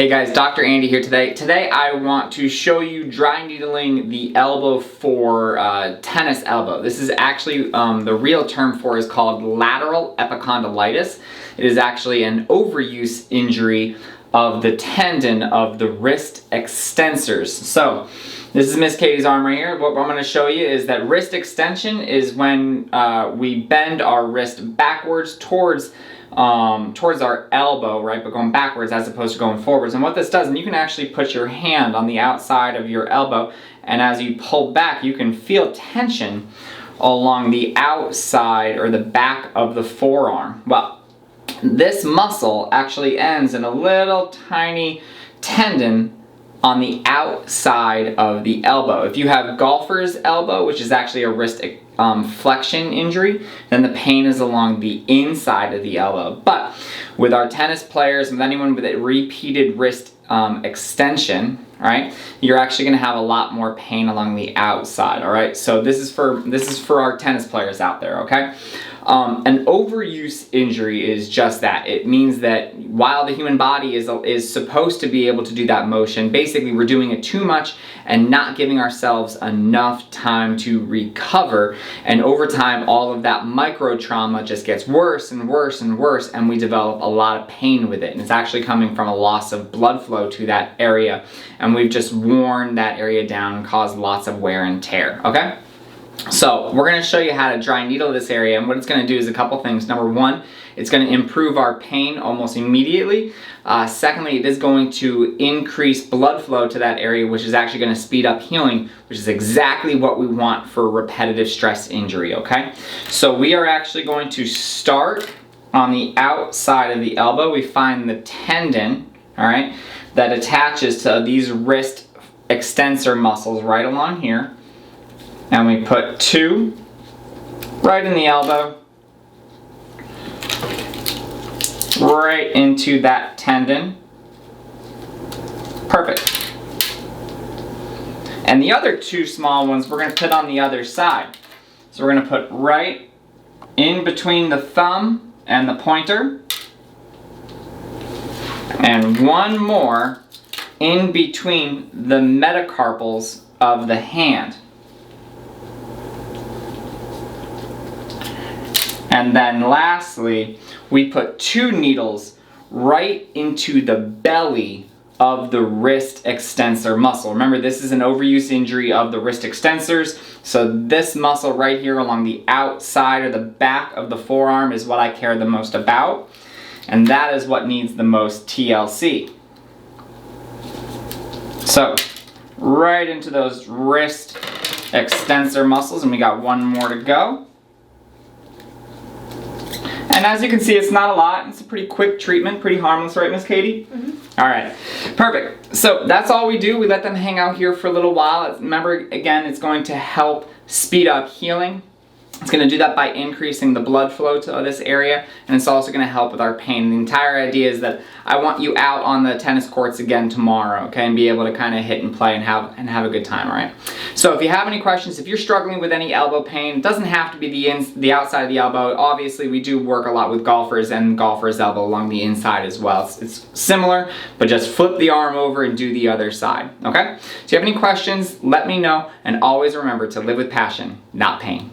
Hey guys, Dr. Andy here today. Today I want to show you dry needling the elbow for tennis elbow. This is actually, the real term for it is called lateral epicondylitis. It is actually an overuse injury of the tendon of the wrist extensors. So this is Miss Katie's arm right here. What I'm going to show you is that wrist extension is when we bend our wrist backwards towards our elbow, right, but going backwards as opposed to going forwards. And what this does, and you can actually put your hand on the outside of your elbow, and as you pull back, you can feel tension along the outside or the back of the forearm. Well, this muscle actually ends in a little tiny tendon on the outside of the elbow. If you have golfer's elbow, which is actually a wrist flexion injury, then the pain is along the inside of the elbow. But with our tennis players, with anyone with a repeated wrist extension, right, you're actually going to have a lot more pain along the outside. All right, so this is for our tennis players out there. Okay. An overuse injury is just that. It means that while the human body is supposed to be able to do that motion, basically we're doing it too much and not giving ourselves enough time to recover. And over time, all of that micro trauma just gets worse and worse and worse, and we develop a lot of pain with it. And it's actually coming from a loss of blood flow to that area. And we've just worn that area down and caused lots of wear and tear, okay? So we're going to show you how to dry needle this area, and what it's going to do is a couple things. Number one, it's going to improve our pain almost immediately. Secondly, it is going to increase blood flow to that area, which is actually going to speed up healing, which is exactly what we want for repetitive stress injury, okay? So we are actually going to start on the outside of the elbow. We find the tendon, all right, that attaches to these wrist extensor muscles right along here. And we put two right in the elbow, right into that tendon. Perfect. And the other two small ones we're going to put on the other side. So we're going to put right in between the thumb and the pointer, and one more in between the metacarpals of the hand. And then lastly, we put two needles right into the belly of the wrist extensor muscle. Remember, this is an overuse injury of the wrist extensors. So this muscle right here along the outside or the back of the forearm is what I care the most about. And that is what needs the most TLC. So right into those wrist extensor muscles, and we got one more to go. And as you can see, it's not a lot. It's a pretty quick treatment, pretty harmless, right, Miss Katie? Mm-hmm. All right, perfect. So that's all we do. We let them hang out here for a little while. Remember, again, it's going to help speed up healing. It's going to do that by increasing the blood flow to this area, and it's also going to help with our pain. The entire idea is that I want you out on the tennis courts again tomorrow, okay, and be able to kind of hit and play and have a good time, all right? So if you have any questions, if you're struggling with any elbow pain, it doesn't have to be the outside of the elbow. Obviously, we do work a lot with golfers and golfer's elbow along the inside as well. It's similar, but just flip the arm over and do the other side, okay? So if you have any questions, let me know, and always remember to live with passion, not pain.